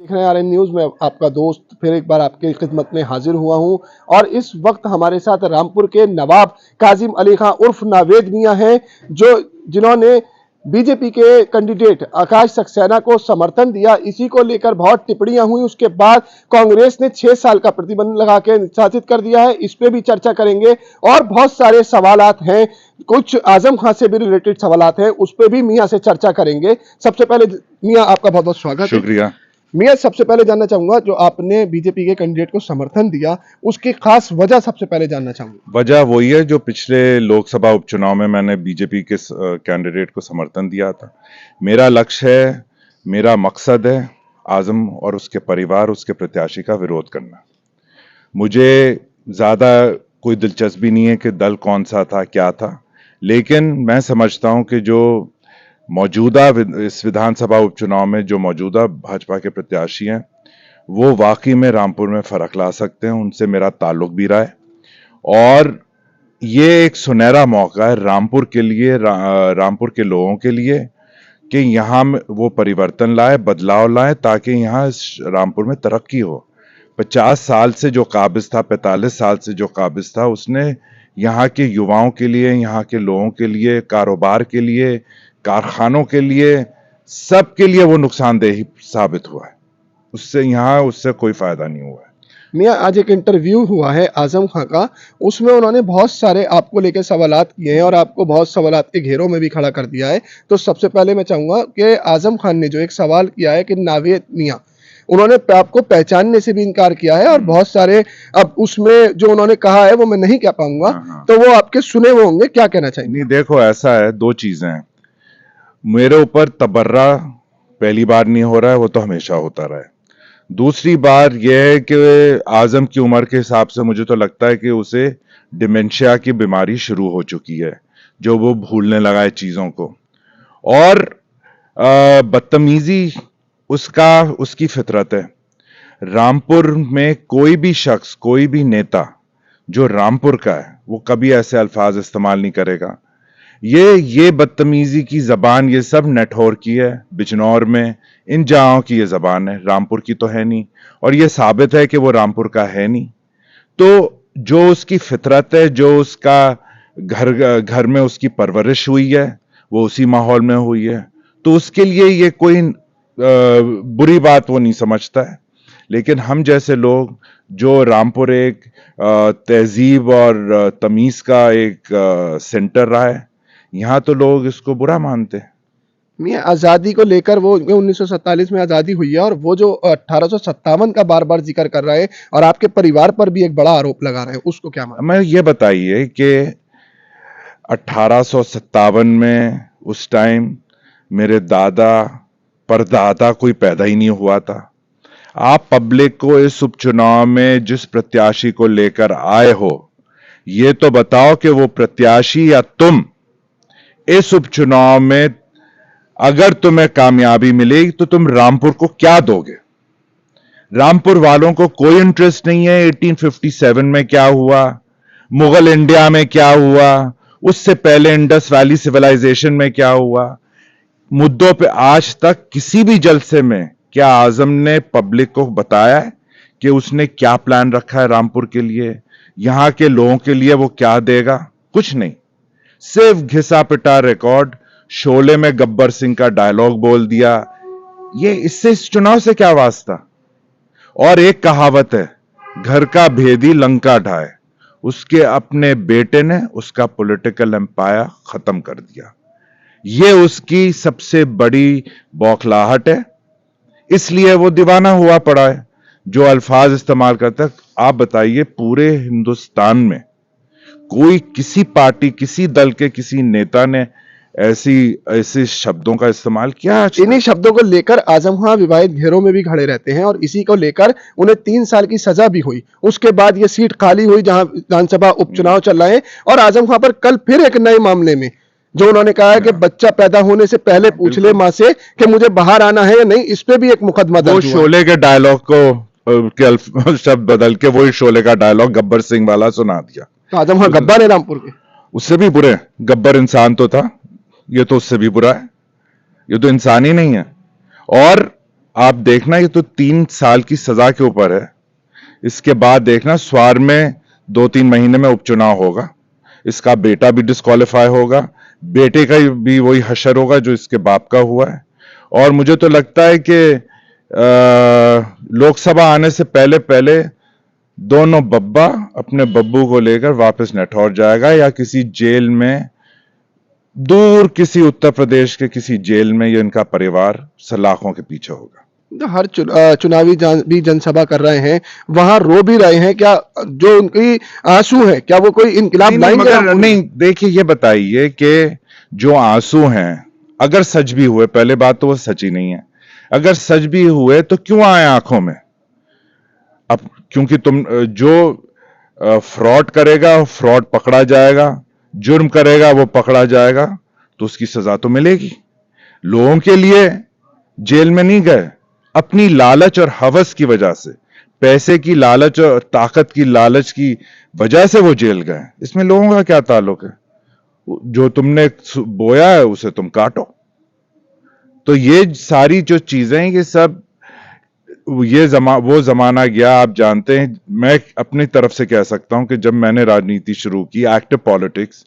देख रहे हैं आरएन न्यूज में आपका दोस्त फिर एक बार आपकी खिदमत में हाजिर हुआ हूं और इस वक्त हमारे साथ रामपुर के नवाब काजिम अली खां उर्फ नावेद मियां हैं जिन्होंने बीजेपी के कैंडिडेट आकाश सक्सेना को समर्थन दिया। इसी को लेकर बहुत टिप्पणियां हुई। उसके बाद कांग्रेस ने 6 साल का प्रतिबंध लगा के निष्कासित कर दिया है। इस पे भी चर्चा करेंगे और बहुत सारे सवालात हैं, कुछ आजम खान से भी रिलेटेड सवालात हैं, उस पे भी मियां से चर्चा करेंगे। सबसे पहले मियां आपका बहुत बहुत स्वागत है। शुक्रिया मियां, सबसे पहले जानना चाहूंगा जो आपने बीजेपी के कैंडिडेट को समर्थन दिया उसकी खास वजह सबसे पहले जानना चाहूंगा। वजह वही है जो पिछले लोकसभा उपचुनाव में मैंने बीजेपी के कैंडिडेट को समर्थन दिया था। मेरा लक्ष्य है, मेरा मकसद है आजम और उसके परिवार, उसके प्रत्याशी का विरोध करना। मुझे ज्यादा कोई दिलचस्पी नहीं है कि दल कौन सा था, क्या था, लेकिन मैं समझता हूं कि जो मौजूदा इस विधानसभा उपचुनाव में जो मौजूदा भाजपा के प्रत्याशी हैं वो वाकई में रामपुर में फर्क ला सकते हैं। उनसे मेरा ताल्लुक भी रहा है और ये एक सुनहरा मौका है रामपुर के लिए, रामपुर के लोगों के लिए कि यहाँ वो परिवर्तन लाए, बदलाव लाए, ताकि यहाँ इस रामपुर में तरक्की हो। 50 साल से जो काबिज था, 45 साल से जो काबिज था, उसने यहाँ के युवाओं के लिए, यहाँ के लोगों के लिए, कारोबार के लिए, कारखानों के लिए, सबके लिए वो नुकसानदेह साबित हुआ है। उससे कोई फायदा नहीं हुआ है। मियां, आज एक इंटरव्यू हुआ है आजम खां का, उसमें उन्होंने बहुत सारे आपको लेकर सवालात किए हैं और आपको बहुत सवालात के घेरों में भी खड़ा कर दिया है। तो सबसे पहले मैं चाहूंगा कि आजम खान ने जो एक सवाल किया है कि नावेद मियां, उन्होंने आपको पहचानने से भी इनकार किया है और बहुत सारे, अब उसमें जो उन्होंने कहा है वो मैं नहीं कह पाऊंगा, तो वो आपके सुने हुए होंगे, क्या कहना चाहिए? नहीं, देखो ऐसा है, दो चीजें हैं। मेरे ऊपर तबर्रा पहली बार नहीं हो रहा है, वो तो हमेशा होता रहा है। दूसरी बार यह है कि आजम की उम्र के हिसाब से मुझे तो लगता है कि उसे डिमेंशिया की बीमारी शुरू हो चुकी है, जो वो भूलने लगा है चीजों को। और बदतमीजी उसकी फितरत है। रामपुर में कोई भी शख्स, कोई भी नेता जो रामपुर का है, वो कभी ऐसे अल्फाज इस्तेमाल नहीं करेगा। ये बदतमीजी की जबान, ये सब नेठौर की है, बिजनौर में इन जगहों की ये जबान है, रामपुर की तो है नहीं। और ये साबित है कि वो रामपुर का है नहीं। तो जो उसकी फितरत है, जो उसका घर में उसकी परवरिश हुई है, वो उसी माहौल में हुई है, तो उसके लिए ये कोई बुरी बात वो नहीं समझता है। लेकिन हम जैसे लोग, जो रामपुर एक तहजीब और तमीज का एक सेंटर रहा है, यहाँ तो लोग इसको बुरा मानते हैं। मियां, आजादी को लेकर वो 1947 में आजादी हुई है और वो जो 1857 का बार बार जिक्र कर रहे हैं और आपके परिवार पर भी एक बड़ा आरोप लगा रहे हैं, उसको क्या मानते हैं? मैं ये बताइए कि 1857 में उस टाइम मेरे दादा परदादा कोई पैदा ही नहीं हुआ था। आप पब्लिक को इस उपचुनाव में जिस प्रत्याशी को लेकर आए हो, ये तो बताओ कि वो प्रत्याशी या तुम इस उपचुनाव में अगर तुम्हें कामयाबी मिलेगी तो तुम रामपुर को क्या दोगे? रामपुर वालों को कोई इंटरेस्ट नहीं है 1857 में क्या हुआ, मुगल इंडिया में क्या हुआ, उससे पहले इंडस वैली सिविलाइजेशन में क्या हुआ। मुद्दों पे आज तक किसी भी जलसे में क्या आजम ने पब्लिक को बताया है कि उसने क्या प्लान रखा है रामपुर के लिए, यहां के लोगों के लिए वो क्या देगा? कुछ नहीं, सिर्फ घिसा पिटा रिकॉर्ड। शोले में गब्बर सिंह का डायलॉग बोल दिया। ये इससे, इस चुनाव से क्या वास्ता? और एक कहावत है, घर का भेदी लंका ढाए। उसके अपने बेटे ने उसका पॉलिटिकल एम्पायर खत्म कर दिया। ये उसकी सबसे बड़ी बौखलाहट है, इसलिए वो दीवाना हुआ पड़ा है, जो अल्फाज इस्तेमाल करता है। आप बताइए, पूरे हिंदुस्तान में कोई किसी पार्टी, किसी दल के किसी नेता ने ऐसे शब्दों का इस्तेमाल किया? इन्हीं शब्दों को लेकर आजम खां विवादित घेरों में भी खड़े रहते हैं और इसी को लेकर उन्हें 3 साल की सजा भी हुई। उसके बाद ये सीट खाली हुई जहां विधानसभा उपचुनाव चल रहे हैं और आजम खां पर कल फिर एक नए मामले में जो उन्होंने कहा है कि बच्चा पैदा होने से पहले पूछ ले मां से कि मुझे बाहर आना है या नहीं, इस पे भी एक मुकदमा दर्ज हुआ। शोले के डायलॉग को शब्द बदल के वही शोले का डायलॉग गब्बर सिंह वाला सुना दिया। तो आजम खां गब्बर है रामपुर के? उससे भी बुरे। गब्बर इंसान तो था, ये तो उससे भी बुरा है, ये तो इंसान ही नहीं है। और आप देखना ये तो 3 साल की सजा के ऊपर है। इसके बाद देखना स्वार में 2-3 महीने में उपचुनाव होगा, इसका बेटा भी डिस्क्वालीफाई होगा, बेटे का भी वही हशर होगा जो इसके बाप का हुआ है। और मुझे तो लगता है कि लोकसभा आने से पहले पहले दोनों बब्बा अपने बब्बू को लेकर वापस नठौर जाएगा या किसी जेल में, दूर किसी उत्तर प्रदेश के किसी जेल में ये इनका परिवार सलाखों के पीछे होगा। तो हर चुनावी भी जनसभा कर रहे हैं, वहां रो भी रहे हैं, क्या जो उनकी आंसू है क्या वो कोई इनकलाब लाएंगे? नहीं, देखिए ये बताइए कि जो आंसू हैं अगर सच भी हुए, पहले बात तो वो सच ही नहीं है, अगर सच भी हुए तो क्यों आए आंखों में? अब क्योंकि तुम जो फ्रॉड करेगा फ्रॉड पकड़ा जाएगा, जुर्म करेगा वो पकड़ा जाएगा, तो उसकी सजा तो मिलेगी। लोगों के लिए जेल में नहीं गए, अपनी लालच और हवस की वजह से, पैसे की लालच और ताकत की लालच की वजह से वो जेल गए। इसमें लोगों का क्या ताल्लुक है? जो तुमने बोया है उसे तुम काटो। तो ये सारी जो चीजें, ये सब वो जमाना गया। आप जानते हैं, मैं अपनी तरफ से कह सकता हूं कि जब मैंने राजनीति शुरू की, एक्टिव पॉलिटिक्स,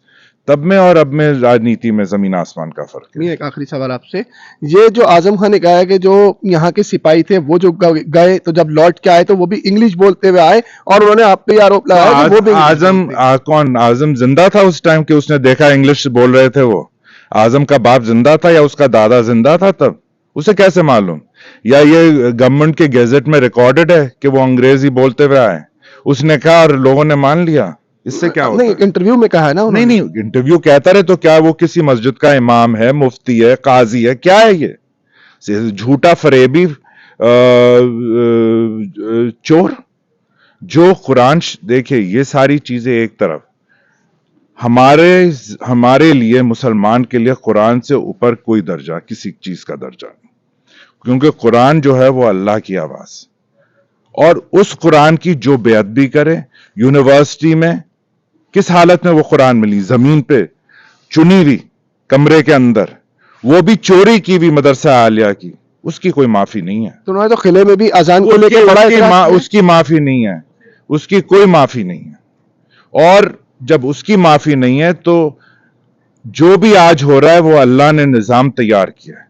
तब में और अब में राजनीति में जमीन आसमान का फर्क है। एक आखिरी सवाल आपसे, ये जो आजम खान ने कहा है कि जो यहाँ के सिपाही थे वो जो गए तो जब लौट के आए तो वो भी इंग्लिश बोलते हुए आए, और उन्होंने आप पे आरोप लगाया कि वो भी कौन आजम जिंदा था उस टाइम कि उसने देखा इंग्लिश बोल रहे थे? वो आजम का बाप जिंदा था या उसका दादा जिंदा था तब? उसे कैसे मालूम? या ये गवर्नमेंट के गैजेट में रिकॉर्डेड है कि वो अंग्रेजी बोलते हुए आए? उसने कहा और लोगों ने मान लिया, इससे क्या होता है? नहीं, इंटरव्यू में कहा है ना उन्होंने। नहीं, इंटरव्यू कहता रहे तो क्या वो किसी मस्जिद का इमाम है, मुफ्ती है, काजी है, क्या है ये? झूठा फरेबी चोर जो कुरान। देखिए ये सारी चीजें एक तरफ, हमारे लिए, मुसलमान के लिए कुरान से ऊपर कोई दर्जा, किसी चीज का दर्जा नहीं, क्योंकि कुरान जो है वो अल्लाह की आवाज, और उस कुरान की जो बेअदबी करे, यूनिवर्सिटी में किस हालत में वो कुरान मिली, जमीन पे चुनी हुई, कमरे के अंदर, वो भी चोरी की हुई मदरसा आलिया की, उसकी कोई माफी नहीं है। तो उन्होंने तो किले में भी अजान को लेकर बड़ा उसकी माफी नहीं है, उसकी कोई माफी नहीं है। और जब उसकी माफी नहीं है तो जो भी आज हो रहा है वो अल्लाह ने निजाम तैयार किया है,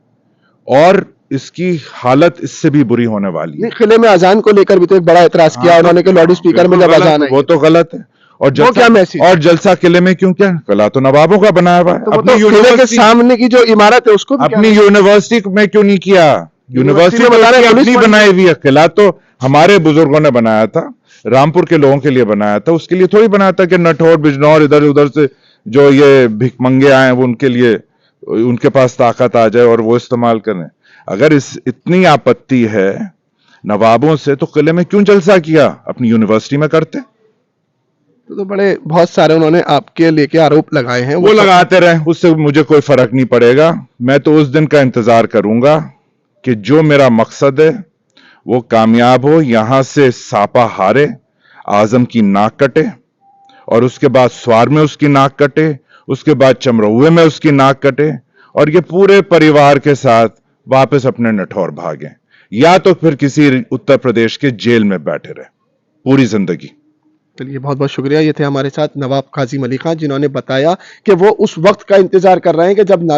और इसकी हालत इससे भी बुरी होने वाली है। किले में अजान को लेकर भी तो एक बड़ा एतराज किया उन्होंने कि लाउड स्पीकर में जब अजान है, वो तो गलत है। और जलसा किले में क्यों? क्या किला तो नवाबों का बनाया हुआ है। तो अपनी यूनिवर्सिटी के सामने की जो इमारत है उसको अपनी यूनिवर्सिटी में क्यों नहीं किया? यूनिवर्सिटी अपनी बनाई हुई है। किला तो हमारे बुजुर्गों ने बनाया था, रामपुर के लोगों के लिए बनाया था, उसके लिए थोड़ी बनाया था कि नठौर बिजनौर इधर उधर से जो ये भिखमंगे आए वो उनके लिए, उनके पास ताकत आ जाए और वो इस्तेमाल करें। अगर इतनी आपत्ति है नवाबों से तो किले में क्यों जलसा किया? अपनी यूनिवर्सिटी में करते। तो बड़े बहुत सारे उन्होंने आपके लेके आरोप लगाए हैं, वो लगाते रहे, उससे मुझे कोई फर्क नहीं पड़ेगा। मैं तो उस दिन का इंतजार करूंगा कि जो मेरा मकसद है वो कामयाब हो, यहां से सापा हारे, आजम की नाक कटे, और उसके बाद स्वार में उसकी नाक कटे, उसके बाद चमरौए में उसकी नाक कटे, और ये पूरे परिवार के साथ वापस अपने नठौर भागे, या तो फिर किसी उत्तर प्रदेश के जेल में बैठे रहे पूरी जिंदगी। चलिए, बहुत बहुत शुक्रिया। ये थे हमारे साथ नवाब काजिम अली खान, जिन्होंने बताया कि वो उस वक्त का इंतजार कर रहे हैं कि जब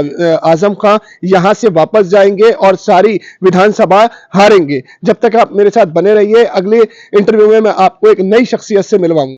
आजम खान यहां से वापस जाएंगे और सारी विधानसभा हारेंगे। जब तक आप मेरे साथ बने रहिए, अगले इंटरव्यू में मैं आपको एक नई शख्सियत से मिलवाऊंगा।